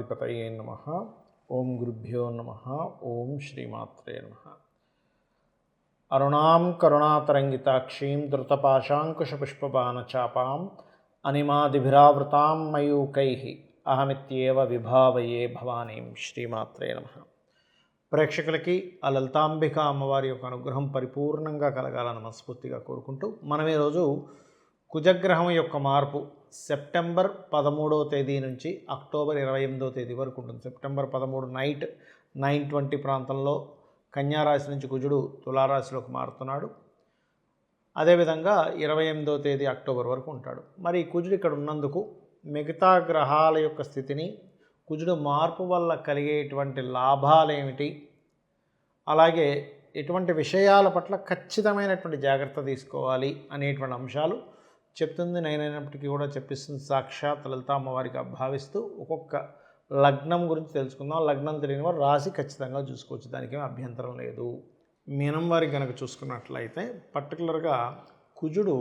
గణాధిపతయే నమః. ఓం గురుభ్యో నమః. ఓం శ్రీమాత్రే నమః. అరుణాం కరుణాతరంగితాక్షీం ధృతపాశాంకుశపుష్పబాణచాపాం అనిమాదిభిరావృతాం మయూకైః అహమిత్యేవ విభావయే భవానీం. శ్రీమాత్రే నమః. ప్రేక్షకులకి ఆ లలితాంబిక అమ్మవారి యొక్క అనుగ్రహం పరిపూర్ణంగా కలగాలని మనస్ఫూర్తిగా కోరుకుంటూ మనం ఈరోజు కుజగ్రహం యొక్క మార్పు సెప్టెంబర్ 13వ తేదీ నుంచి అక్టోబర్ 28వ తేదీ వరకు ఉంటుంది. సెప్టెంబర్ 13 నైట్ 9:20 ప్రాంతంలో కన్యారాశి నుంచి కుజుడు తులారాశిలోకి మారుతున్నాడు. అదేవిధంగా 28వ తేదీ అక్టోబర్ వరకు ఉంటాడు. మరి కుజుడు ఇక్కడ ఉన్నందుకు మిగతా గ్రహాల యొక్క స్థితిని, కుజుడు మార్పు వల్ల కలిగేటువంటి లాభాలేమిటి, అలాగే ఎటువంటి విషయాల పట్ల ఖచ్చితమైనటువంటి జాగ్రత్త తీసుకోవాలి అనేటువంటి అంశాలు చెప్తుంది. నేనైనప్పటికీ కూడా చెప్పిస్తుంది సాక్షాత్ లలిత అమ్మవారిగా భావిస్తూ ఒక్కొక్క లగ్నం గురించి తెలుసుకుందాం. లగ్నం తెలియని వారు రాశి ఖచ్చితంగా చూసుకోవచ్చు, దానికి ఏం అభ్యంతరం లేదు. మీనం వారికి కనుక చూసుకున్నట్లయితే పర్టికులర్గా కుజుడు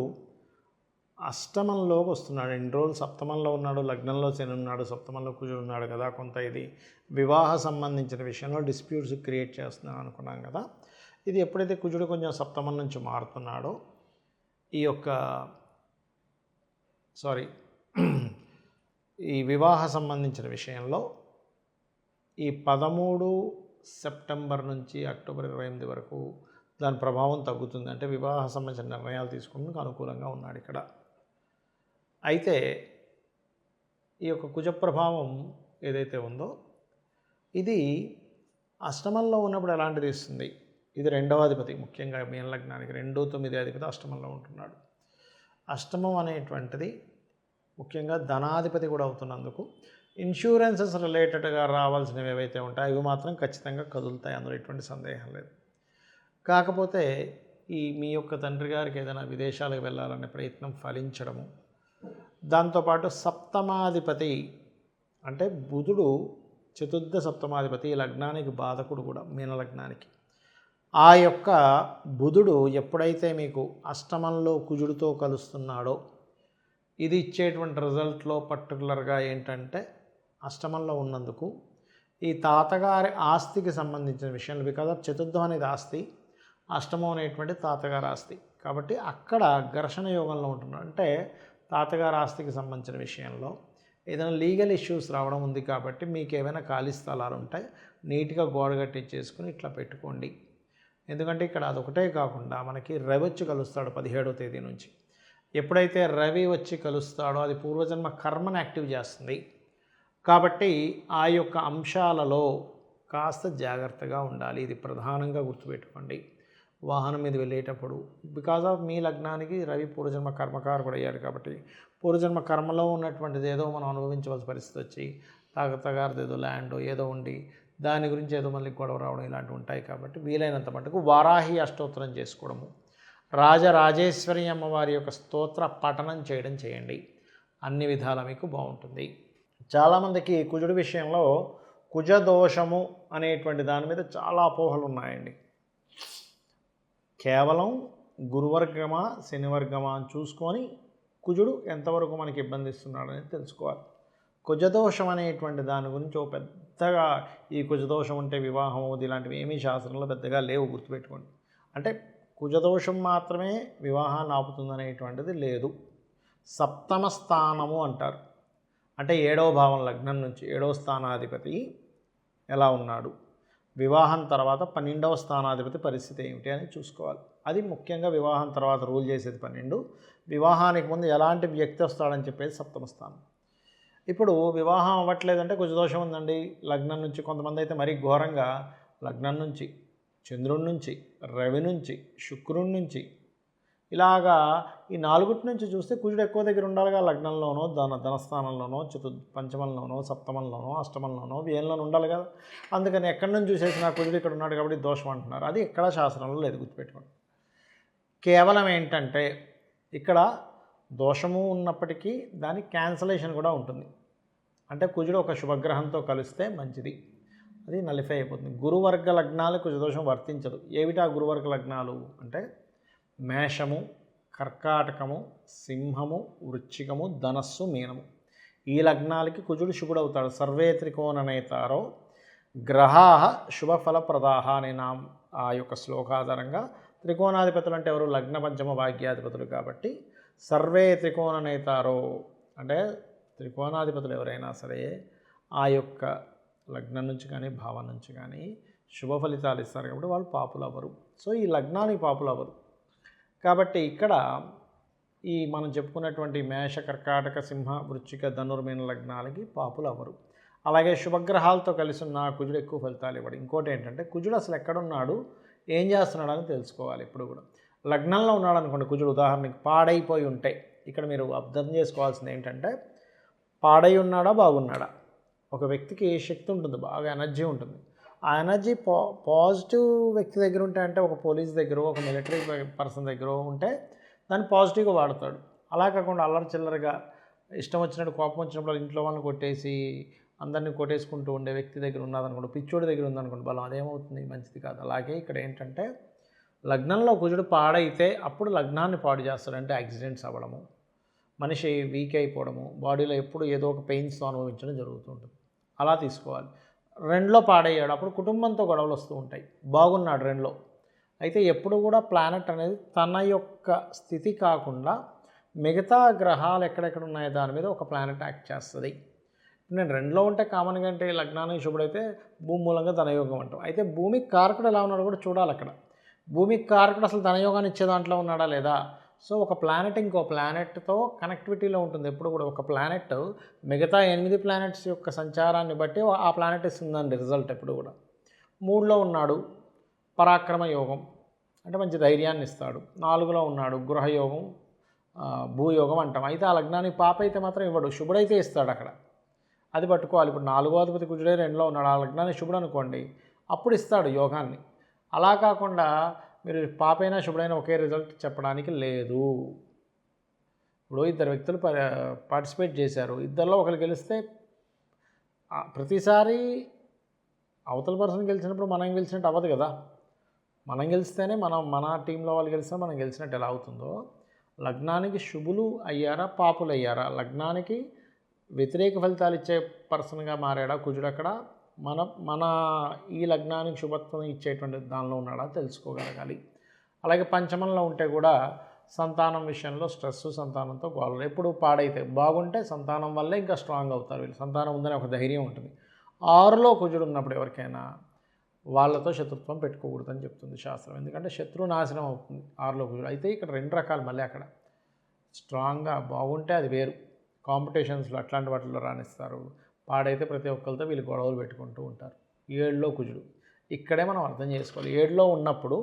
అష్టమంలోకి వస్తున్నాడు. ఎన్ని రోజులు సప్తమంలో ఉన్నాడు, లగ్నంలో శని ఉన్నాడు, సప్తమంలో కుజుడు ఉన్నాడు కదా. కొంత ఇది వివాహ సంబంధించిన విషయంలో డిస్ప్యూట్స్ క్రియేట్ చేస్తున్నాను అనుకున్నాం కదా. ఇది ఎప్పుడైతే కుజుడు కొంచెం సప్తమం నుంచి మారుతున్నాడో ఈ వివాహ సంబంధించిన విషయంలో ఈ 13 సెప్టెంబర్ నుంచి అక్టోబర్ 28 వరకు దాని ప్రభావం తగ్గుతుంది. అంటే వివాహ సంబంధించిన నిర్ణయాలు తీసుకునేందుకు అనుకూలంగా ఉన్నాడు ఇక్కడ. అయితే ఈ యొక్క కుజ ప్రభావం ఏదైతే ఉందో ఇది అష్టమంలో ఉన్నప్పుడు ఎలాంటిది ఇస్తుంది? ఇది 2వ అధిపతి, ముఖ్యంగా మీన లగ్నానికి 2, 9 అధిపతి అష్టమంలో ఉంటున్నాడు. అష్టమం అనేటువంటిది ముఖ్యంగా ధనాధిపతి కూడా అవుతున్నందుకు ఇన్సూరెన్సెస్ రిలేటెడ్గా రావాల్సినవి ఏవైతే ఉంటాయో అవి మాత్రం ఖచ్చితంగా కదులుతాయి, అందులో ఎటువంటి సందేహం లేదు. కాకపోతే మీ యొక్క తండ్రి గారికి ఏదైనా విదేశాలకు వెళ్ళాలనే ప్రయత్నం ఫలించడము, దాంతోపాటు సప్తమాధిపతి అంటే బుధుడు చతుర్థ సప్తమాధిపతి, లగ్నానికి బాధకుడు కూడా మీన లగ్నానికి. ఆ యొక్క బుధుడు ఎప్పుడైతే మీకు అష్టమంలో కుజుడితో కలుస్తున్నాడో ఇది ఇచ్చేటువంటి రిజల్ట్లో పర్టికులర్గా ఏంటంటే అష్టమంలో ఉన్నందుకు ఈ తాతగారి ఆస్తికి సంబంధించిన విషయాలు, బికాజ్ ఆఫ్ చతుర్థం అనేది ఆస్తి, అష్టమం అనేటువంటి తాతగారి ఆస్తి కాబట్టి అక్కడ ఘర్షణ యోగంలో ఉంటున్నాడు. అంటే తాతగారి ఆస్తికి సంబంధించిన విషయంలో ఏదైనా లీగల్ ఇష్యూస్ రావడం ఉంది కాబట్టి మీకు ఏమైనా ఖాళీ స్థలాలు ఉంటాయి, నీట్గా గోడ కట్టించేసుకుని ఇట్లా పెట్టుకోండి. ఎందుకంటే ఇక్కడ అదొకటే కాకుండా మనకి రవి వచ్చి కలుస్తాడు 17వ తేదీ నుంచి. ఎప్పుడైతే రవి వచ్చి కలుస్తాడో అది పూర్వజన్మ కర్మను యాక్టివ్ చేస్తుంది కాబట్టి ఆ యొక్క అంశాలలో కాస్త జాగ్రత్తగా ఉండాలి. ఇది ప్రధానంగా గుర్తుపెట్టుకోండి. వాహనం మీద వెళ్ళేటప్పుడు బికాజ్ ఆఫ్ మీ లగ్నానికి రవి పూర్వజన్మ కర్మకారకుడు అయ్యాడు కాబట్టి పూర్వజన్మ కర్మలో ఉన్నటువంటిది ఏదో మనం అనుభవించవలసిన పరిస్థితి వచ్చి తాతగారిది ఏదో ల్యాండ్ ఏదో ఉండి దాని గురించి ఏదో మళ్ళీ గొడవ రావడం ఇలాంటివి ఉంటాయి కాబట్టి వీలైనంత మటుకు వారాహి అష్టోత్తరం చేసుకోవడము, రాజరాజేశ్వరి అమ్మవారి యొక్క స్తోత్ర పఠనం చేయండి. అన్ని విధాలా మీకు బాగుంటుంది. చాలామందికి కుజుడి విషయంలో కుజదోషము అనేటువంటి దాని మీద చాలా అపోహలు ఉన్నాయండి. కేవలం గురువర్గమా శనివర్గమా అని చూసుకొని కుజుడు ఎంతవరకు మనకి ఇబ్బంది ఇస్తున్నాడు అనేది తెలుసుకోవాలి. కుజదోషం అనేటువంటి దాని గురించి పెద్దగా ఈ కుజదోషం ఉంటే వివాహం అవుతుంది ఇలాంటివి ఏమీ శాస్త్రంలో పెద్దగా లేవు, గుర్తుపెట్టుకోండి. అంటే కుజదోషం మాత్రమే వివాహాన్ని ఆపుతుందనేటువంటిది లేదు. సప్తమ స్థానము అంటారు, అంటే 7వ భావం లగ్నం నుంచి 7వ స్థానాధిపతి ఎలా ఉన్నాడు, వివాహం తర్వాత 12వ స్థానాధిపతి పరిస్థితి ఏమిటి అని చూసుకోవాలి. అది ముఖ్యంగా వివాహం తర్వాత రూల్ చేసేది 12, వివాహానికి ముందు ఎలాంటి వ్యక్తి వస్తాడని చెప్పేది సప్తమ స్థానం. ఇప్పుడు వివాహం అవ్వట్లేదంటే కుజదోషం ఉందండి. లగ్నం నుంచి కొంతమంది అయితే మరీ ఘోరంగా లగ్నం నుంచి చంద్రుడి నుంచి రవి నుంచి శుక్రుడి నుంచి ఇలాగా ఈ 4 నుంచి చూస్తే కుజుడు ఎక్కువ దగ్గర ఉండాలిగా. లగ్నంలోనో ధనస్థానంలోనో పంచమంలోనో సప్తమంలోనో అష్టమంలోనో వ్యయంలోనో ఉండాలి కదా. అందుకని ఎక్కడి నుంచి చూసేసిన కుజుడు ఇక్కడ ఉన్నాడు కాబట్టి దోషం అంటున్నారు. అది ఎక్కడ శాస్త్రంలో లేదు, గుర్తుపెట్టుకోండి. కేవలం ఏంటంటే ఇక్కడ దోషము ఉన్నప్పటికీ దాని క్యాన్సలేషన్ కూడా ఉంటుంది. అంటే కుజుడు ఒక శుభగ్రహంతో కలిస్తే మంచిది, అది నలిఫై అయిపోతుంది. గురువర్గ లగ్నాలకు కుజదోషం వర్తించదు. ఏమిటా గురువర్గ లగ్నాలు అంటే మేషము, కర్కాటకము, సింహము, వృశ్చికము, ధనస్సు, మీనము. ఈ లగ్నాలకి కుజుడు శుభుడు అవుతాడు. సర్వే త్రికోణ నేతారో గ్రహాః శుభఫలప్రదాః అనే ఆ యొక్క శ్లోకాధారంగా త్రికోణాధిపతులు అంటే ఎవరు? లగ్న పంచమ భాగ్యాధిపతులు కాబట్టి సర్వే త్రికోణ నేతారో అంటే త్రికోణాధిపతులు ఎవరైనా సరే ఆ యొక్క లగ్నం నుంచి కానీ భావం నుంచి కానీ శుభ ఫలితాలు ఇస్తారు కాబట్టి వాళ్ళు పాపులు అవ్వరు. సో ఈ లగ్నానికి పాపులు అవ్వరు. కాబట్టి ఇక్కడ ఈ మనం చెప్పుకున్నటువంటి మేష, కర్కాటక, సింహ, వృశ్చిక, ధనుర్మీన లగ్నాలకి పాపులు అవ్వరు. అలాగే శుభగ్రహాలతో కలిసి ఉన్న కుజుడు ఎక్కువ ఫలితాలు ఇవ్వడు. ఇంకోటి ఏంటంటే కుజుడు అసలు ఎక్కడున్నాడు, ఏం చేస్తున్నాడు అని తెలుసుకోవాలి. ఇప్పుడు కూడా లగ్నంలో ఉన్నాడు అనుకోండి కుజుడు, ఉదాహరణకి పాడైపోయి ఉంటే ఇక్కడ మీరు అర్థం చేసుకోవాల్సింది ఏంటంటే పాడై ఉన్నాడా బాగున్నాడా. ఒక వ్యక్తికి శక్తి ఉంటుంది, బాగా ఎనర్జీ ఉంటుంది. ఆ ఎనర్జీ పాజిటివ్ వ్యక్తి దగ్గర ఉంటే, అంటే ఒక పోలీస్ దగ్గర, ఒక మిలిటరీ పర్సన్ దగ్గర ఉంటే దాన్ని పాజిటివ్గా వాడతాడు. అలా కాకుండా అల్లరి చిల్లరగా ఇష్టం వచ్చినట్టు కోపం వచ్చినప్పుడు ఇంట్లో వాళ్ళని కొట్టేసి అందరినీ కొట్టేసుకుంటూ ఉండే వ్యక్తి దగ్గర ఉన్నదనుకోండి, పిచ్చోడి దగ్గర ఉందనుకోండి బలం, అదేమవుతుంది? మంచిది కాదు. అలాగే ఇక్కడ ఏంటంటే లగ్నంలో కుజుడు పాడైతే అప్పుడు లగ్నాన్ని పాడు చేస్తాడు. అంటే యాక్సిడెంట్స్ అవ్వడము, మనిషి వీక్ అయిపోవడము, బాడీలో ఎప్పుడు ఏదో ఒక పెయిన్స్తో అనుభవించడం జరుగుతుంటుంది. అలా తీసుకోవాలి. రెండులో పాడయ్యాడు, అప్పుడు కుటుంబంతో గొడవలు వస్తూ ఉంటాయి. బాగున్నాడు రెండులో, అయితే ఎప్పుడు కూడా ప్లానెట్ అనేది తన యొక్క స్థితి కాకుండా మిగతా గ్రహాలు ఎక్కడెక్కడ ఉన్నాయో దాని మీద ఒక ప్లానెట్ యాక్ట్ చేస్తుంది. నేను రెండులో ఉంటే కామన్గా అంటే లగ్నానికి శుభుడైతే భూమి మూలంగా ధనయోగం అంటాం. అయితే భూమికి కారకుడు ఎలా ఉన్నాడో కూడా చూడాలి. అక్కడ భూమికి కారకుడు అసలు ధనయోగాన్ని ఇచ్చే దాంట్లో ఉన్నాడా లేదా. సో ఒక ప్లానెట్ ఇంకో ప్లానెట్తో కనెక్టివిటీలో ఉంటుంది. ఎప్పుడు కూడా ఒక ప్లానెట్ మిగతా 8 ప్లానెట్స్ యొక్క సంచారాన్ని బట్టి ఆ ప్లానెట్ ఇస్తుందండి రిజల్ట్. ఎప్పుడు కూడా 3లో ఉన్నాడు పరాక్రమ యోగం, అంటే మంచి ధైర్యాన్ని ఇస్తాడు. 4లో ఉన్నాడు గృహయోగం, భూయోగం అంటాం. అయితే ఆ లగ్నానికి పాప అయితే మాత్రం ఇవ్వడు, శుభుడైతే ఇస్తాడు. అక్కడ అది పట్టుకోవాలి. ఇప్పుడు 4వ అధిపతి కుజుడే 2లో ఉన్నాడు, ఆ లగ్నానికి శుభుడు అనుకోండి, అప్పుడు ఇస్తాడు యోగాన్ని. అలా కాకుండా మీరు పాపైనా శుభుడైనా ఒకే రిజల్ట్ చెప్పడానికి లేదు. ఇప్పుడు 2 వ్యక్తులు పార్టిసిపేట్ చేశారు, ఇద్దరిలో ఒకరు గెలిస్తే ప్రతిసారి అవతల పర్సన్ గెలిచినప్పుడు మనం గెలిచినట్టు అవ్వదు కదా. మనం గెలిస్తేనే మన టీంలో వాళ్ళు గెలిస్తే మనం గెలిచినట్టు ఎలా అవుతుందో, లగ్నానికి శుభులు అయ్యారా పాపులు అయ్యారా, లగ్నానికి వ్యతిరేక ఫలితాలు ఇచ్చే పర్సన్గా మారాడా కుజుడు అక్కడ, మన ఈ లగ్నానికి శుభత్వం ఇచ్చేటువంటి దానిలో ఉన్నాడా తెలుసుకోగలగాలి. అలాగే పంచమంలో ఉంటే కూడా సంతానం విషయంలో స్ట్రెస్, సంతానంతో గోడలు. ఎప్పుడు పాడైతే బాగుంటే సంతానం వల్లే ఇంకా స్ట్రాంగ్ అవుతారు వీళ్ళు, సంతానం ఉందని ఒక ధైర్యం ఉంటుంది. 6లో కుజుడు ఉన్నప్పుడు ఎవరికైనా వాళ్ళతో శత్రుత్వం పెట్టుకోకూడదని చెప్తుంది శాస్త్రం. ఎందుకంటే శత్రు నాశనం అవుతుంది 6లో కుజుడు. అయితే ఇక్కడ 2 రకాలు మళ్ళీ అక్కడ స్ట్రాంగ్గా బాగుంటే అది వేరు, కాంపిటీషన్స్లో అట్లాంటి వాటిల్లో రాణిస్తారు. పాడైతే ప్రతి ఒక్కరితో వీళ్ళు గొడవలు పెట్టుకుంటూ ఉంటారు. 7లో కుజుడు, ఇక్కడే మనం అర్థం చేసుకోవాలి. 7లో ఉన్నప్పుడు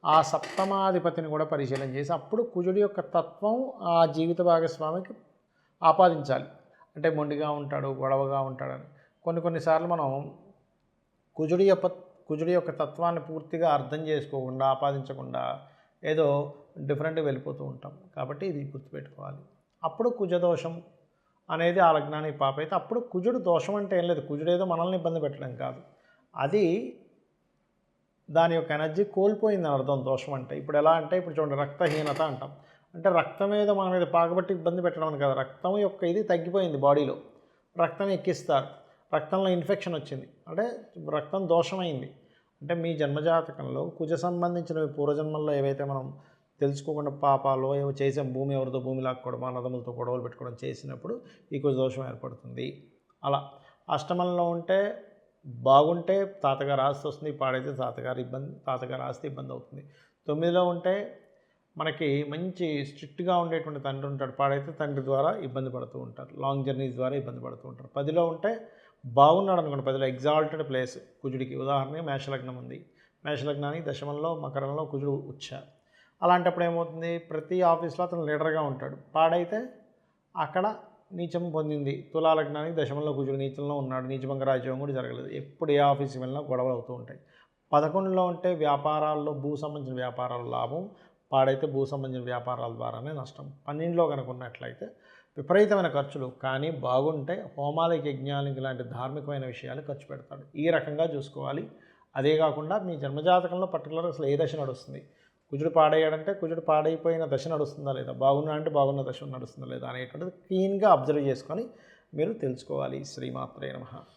ఆ సప్తమాధిపతిని కూడా పరిశీలన చేసి అప్పుడు కుజుడి యొక్క తత్వం ఆ జీవిత భాగస్వామికి ఆపాదించాలి. అంటే మొండిగా ఉంటాడు, గొడవగా ఉంటాడని కొన్నిసార్లు మనం కుజుడి యొక్క తత్వాన్ని పూర్తిగా అర్థం చేసుకోకుండా, ఆపాదించకుండా ఏదో డిఫరెంట్గా వెళ్ళిపోతూ ఉంటాం. కాబట్టి ఇది గుర్తుపెట్టుకోవాలి. అప్పుడు కుజదోషం అనేది ఆ లగ్నానికి పాప అయితే అప్పుడు కుజుడు దోషం అంటే ఏం లేదు, కుజుడు ఏదో మనల్ని ఇబ్బంది పెట్టడం కాదు, అది దాని యొక్క ఎనర్జీ కోల్పోయిందని అర్థం దోషం అంటే. ఇప్పుడు ఎలా అంటే ఇప్పుడు చూడండి రక్తహీనత అంటాం, అంటే రక్తం ఏదో మన మీద పాకబట్టి ఇబ్బంది పెట్టడం అని కాదు, రక్తం యొక్క ఇది తగ్గిపోయింది బాడీలో, రక్తం ఎక్కిస్తారు, రక్తంలో ఇన్ఫెక్షన్ వచ్చింది అంటే రక్తం దోషమైంది. అంటే మీ జన్మజాతకంలో కుజ సంబంధించిన పూర్వజన్మల్లో ఏవైతే మనం తెలుసుకోకుండా పాపాలు ఏవో చేసాం, భూమి ఎవరితో భూమి లాక్కోవడం, అన్నదమ్ములతో గొడవలు పెట్టుకోవడం చేసినప్పుడు ఈ కుజ దోషం ఏర్పడుతుంది. అలా అష్టమంలో ఉంటే బాగుంటే తాతగారు ఆస్తి వస్తుంది, పాడైతే తాతగారు ఆస్తి ఇబ్బంది అవుతుంది. 9లో ఉంటే మనకి మంచి స్ట్రిక్ట్గా ఉండేటువంటి తండ్రి ఉంటాడు, పాడైతే తండ్రి ద్వారా ఇబ్బంది పడుతూ ఉంటారు, లాంగ్ జర్నీస్ ద్వారా ఇబ్బంది పడుతూ ఉంటారు. 10లో ఉంటే బాగున్నాడు అనుకోండి, 10లో ఎగ్జాల్టెడ్ ప్లేస్ కుజుడికి. ఉదాహరణకి మేషలగ్నం ఉంది, మేషలగ్నానికి దశమంలో మకరంలో కుజుడు ఉచ్చారు. అలాంటప్పుడు ఏమవుతుంది, ప్రతి ఆఫీస్లో అతను లీడర్గా ఉంటాడు, పాడైతే అక్కడ నీచం పొందింది. తులాలగ్నానికి దశమంలో కుజుడు నీచంలో ఉన్నాడు, నీచభంగ రాజ్యం కూడా జరగలేదు, ఎప్పుడు ఏ ఆఫీస్కి వెళ్ళినా గొడవలు అవుతూ ఉంటాయి. 11లో ఉంటే వ్యాపారాల్లో భూ సంబంధించిన వ్యాపారాల లాభం, పాడైతే భూ సంబంధించిన వ్యాపారాల ద్వారానే నష్టం. 12లో కనుక ఉన్నట్లయితే విపరీతమైన ఖర్చులు, కానీ బాగుంటే హోమాలకి, యజ్ఞాలకి లాంటి ధార్మికమైన విషయాలు ఖర్చు పెడతాడు. ఈ రకంగా చూసుకోవాలి. అదే కాకుండా మీ జన్మజాతకంలో పర్టికులర్గా అసలు ఏ దశ నడుస్తుంది, కుజుడు పాడయ్యాడంటే కుజుడు పాడైపోయిన దశ నడుస్తుందా లేదా, బాగున్నా అంటే బాగున్న దశ నడుస్తుందా లేదా అనేటువంటిది క్లీన్గా అబ్జర్వ్ చేసుకొని మీరు తెలుసుకోవాలి. శ్రీమాత్రే నమః.